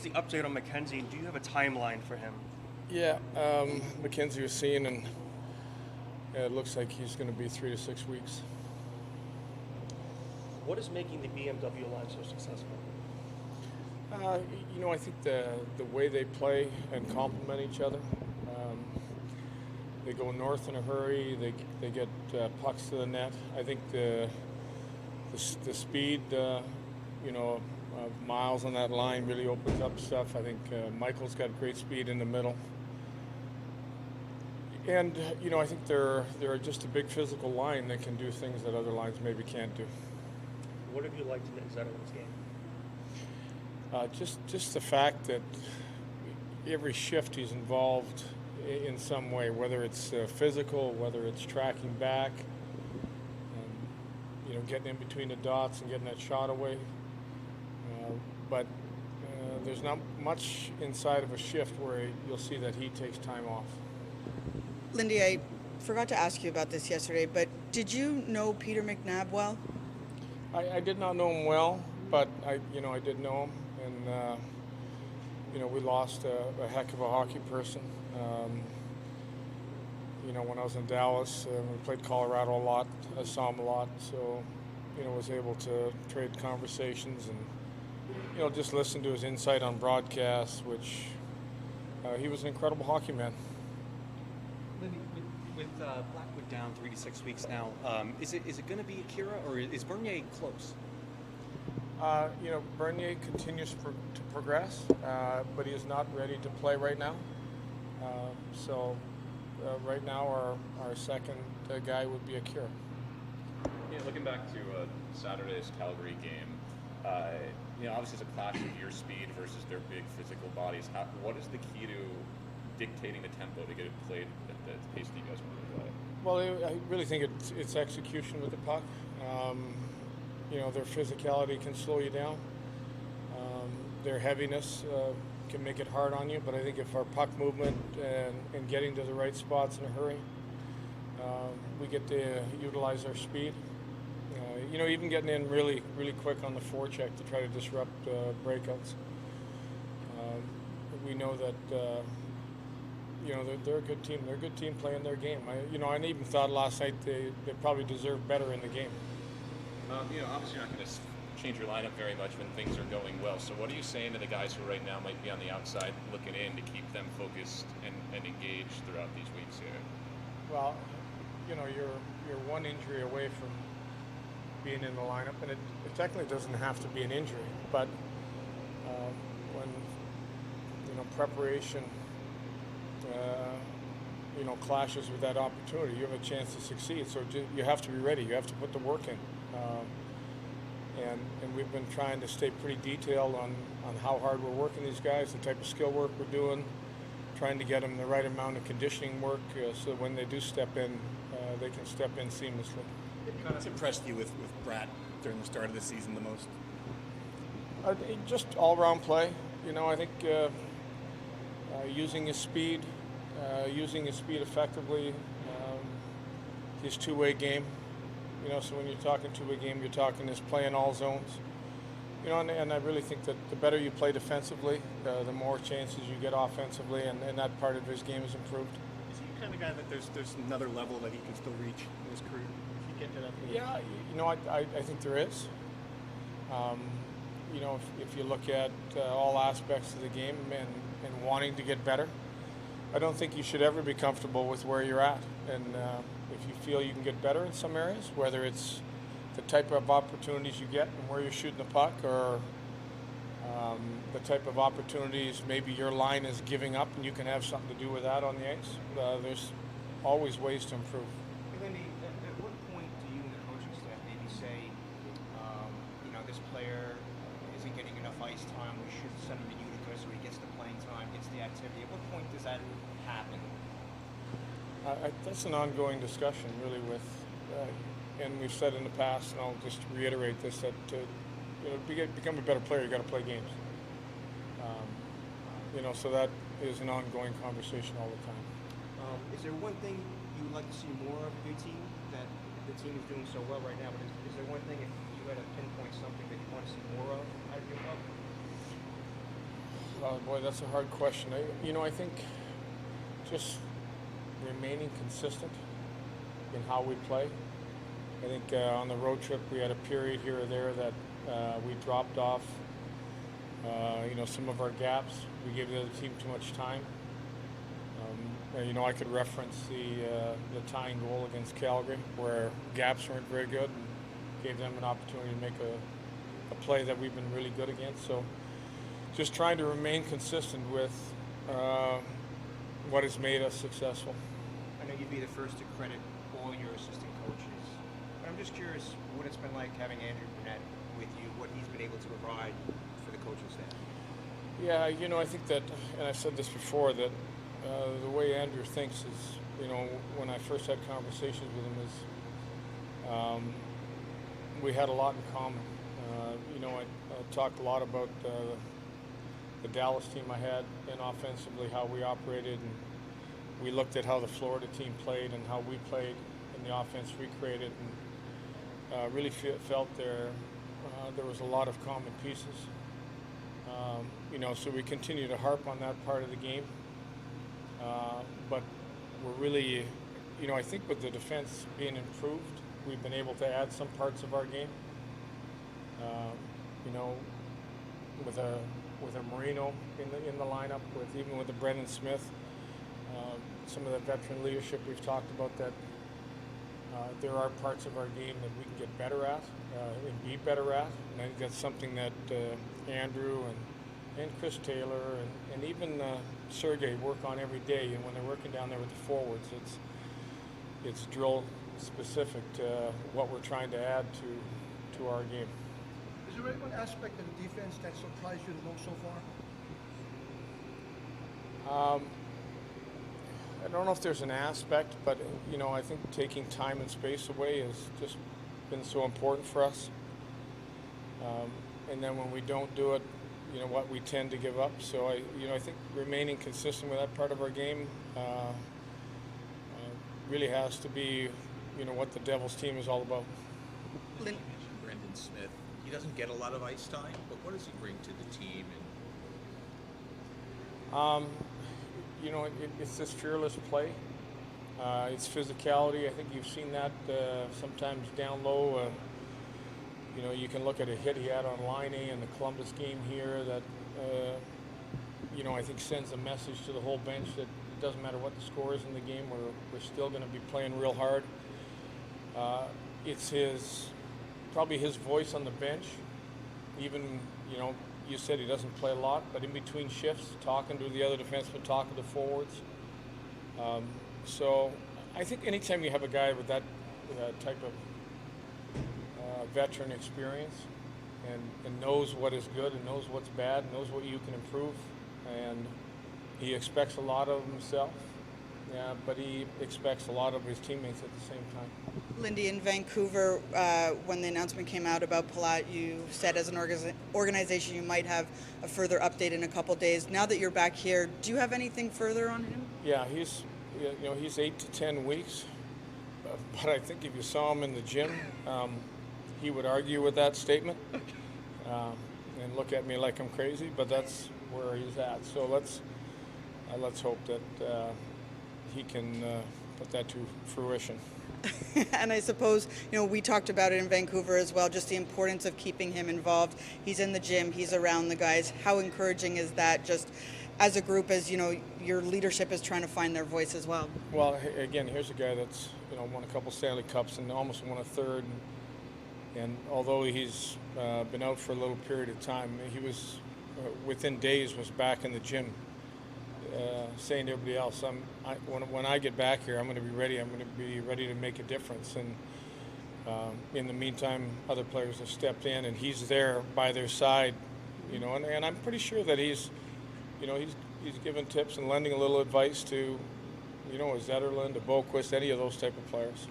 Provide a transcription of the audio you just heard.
The update on Mackenzie, do you have a timeline for him? Yeah, Mackenzie was seen, and it looks like he's going to be 3 to 6 weeks. What is making the BMW line so successful? I think the way they play and complement each other. They go north in a hurry. They get pucks to the net. I think the speed, of Miles on that line really opens up stuff. I think Michael's got great speed in the middle. And, I think they're just a big physical line that can do things that other lines maybe can't do. What have you liked in Zetterlund's game? Just the fact that every shift he's involved in some way, whether it's physical, whether it's tracking back, getting in between the dots and getting that shot away. But there's not much inside of a shift where you'll see that he takes time off. Lindy, I forgot to ask you about this yesterday, but did you know Peter McNabb well? I did not know him well, but I did know him, and we lost a heck of a hockey person. When I was in Dallas, we played Colorado a lot. I saw him a lot, so was able to trade conversations and just listen to his insight on broadcasts, which he was an incredible hockey man. Lindy, with Blackwood down 3 to 6 weeks now, is it going to be Akira or is Bernier close? Bernier continues to progress, but he is not ready to play right now. So right now our second guy would be Akira. Looking back to Saturday's Calgary game, obviously it's a clash of your speed versus their big physical bodies. What is the key to dictating the tempo to get it played at the pace that you guys want to play? Well, I really think it's execution with the puck. Their physicality can slow you down. Their heaviness can make it hard on you, but I think if our puck movement and getting to the right spots in a hurry, we get to utilize our speed. Even getting in really, really quick on the forecheck to try to disrupt breakouts. We know that they're a good team. They're a good team playing their game. I even thought last night they probably deserved better in the game. Obviously you're not going to change your lineup very much when things are going well. So what are you saying to the guys who right now might be on the outside looking in to keep them focused and engaged throughout these weeks here? Well, you're one injury away from being in the lineup, and it technically doesn't have to be an injury, but when preparation clashes with that opportunity, you have a chance to succeed. So you have to be ready. You have to put the work in. And we've been trying to stay pretty detailed on how hard we're working these guys, the type of skill work we're doing, trying to get them the right amount of conditioning work so when they do step in, they can step in seamlessly. What's impressed you with Brad during the start of the season the most? Just all-around play. I think using his speed effectively, his two-way game. So when you're talking two-way game, you're talking his play in all zones. And I really think that the better you play defensively, the more chances you get offensively, and that part of his game is improved. Is he the kind of guy that there's another level that he can still reach in his career? If he get to that point? Yeah, I think there is. If you look at all aspects of the game and wanting to get better, I don't think you should ever be comfortable with where you're at. And if you feel you can get better in some areas, whether it's the type of opportunities you get and where you're shooting the puck, or the type of opportunities maybe your line is giving up and you can have something to do with that on the ice, there's always ways to improve. Lindy, at what point do you and the coaching staff maybe say, this player isn't getting enough ice time, we should send him to Utica so he gets the playing time, gets the activity? At what point does that happen? That's an ongoing discussion, really, with, and we've said in the past, and I'll just reiterate this, that to become a better player, you got to play games. So that is an ongoing conversation all the time. Is there one thing you would like to see more of your team that the team is doing so well right now? But is there one thing, if you had to pinpoint something that you want to see more of out of your club? Oh boy, that's a hard question. I think just remaining consistent in how we play. I think on the road trip we had a period here or there that we dropped off. Some of our gaps. We gave the other team too much time. I could reference the tying goal against Calgary, where gaps weren't very good, and gave them an opportunity to make a play that we've been really good against. So, just trying to remain consistent with what has made us successful. I know you'd be the first to credit all your assistant coaches, but I'm just curious what it's been like having Andrew Burnett with you, what he's been able to provide for the coaching staff. Yeah, I think that, and I've said this before, that the way Andrew thinks is, when I first had conversations with him is we had a lot in common. I talked a lot about the Dallas team I had, and offensively how we operated, and we looked at how the Florida team played and how we played and the offense we created, and really felt there was a lot of common pieces. So we continue to harp on that part of the game. But we're really, I think with the defense being improved, we've been able to add some parts of our game. With a Marino in the lineup, even with the Brendan Smith, some of the veteran leadership we've talked about, that there are parts of our game that we can get better at and be better at. And I think that's something that Andrew and Chris Taylor and even Sergey work on every day. And when they're working down there with the forwards, it's drill specific to what we're trying to add to our game. Is there any one aspect of the defense that surprised you the most so far? I don't know if there's an aspect, but I think taking time and space away has just been so important for us. And then when we don't do it, we tend to give up. So I think remaining consistent with that part of our game really has to be, what the Devils team is all about. You mentioned Brendan Smith. He doesn't get a lot of ice time, but what does he bring to the team? It's this fearless play. It's physicality. I think you've seen that sometimes down low. You can look at a hit he had on Line A in the Columbus game here that, I think sends a message to the whole bench that it doesn't matter what the score is in the game, we're still going to be playing real hard. It's probably his voice on the bench. Even, you said he doesn't play a lot, but in between shifts, talking to the other defensemen, talking to forwards. So I think anytime you have a guy with that type of veteran experience and knows what is good and knows what's bad, knows what you can improve, and he expects a lot of himself, but he expects a lot of his teammates at the same time. Lindy, in Vancouver, when the announcement came out about Palat, you said as an organization you might have a further update in a couple days. Now that you're back here, do you have anything further on him? Yeah, he's 8 to 10 weeks, but I think if you saw him in the gym, he would argue with that statement and look at me like I'm crazy, but that's where he's at. So let's hope that he can put that to fruition. And I suppose, we talked about it in Vancouver as well, just the importance of keeping him involved. He's in the gym, he's around the guys. How encouraging is that, just as a group, as your leadership is trying to find their voice as well? Well, again, here's a guy that's won a couple Stanley Cups and almost won a third. And although he's been out for a little period of time, he was within days was back in the gym, saying to everybody else, when I get back here, I'm going to be ready. I'm going to be ready to make a difference. And in the meantime, other players have stepped in, and he's there by their side, And I'm pretty sure that he's given tips and lending a little advice to, a Zetterlund, a Boquist, any of those type of players.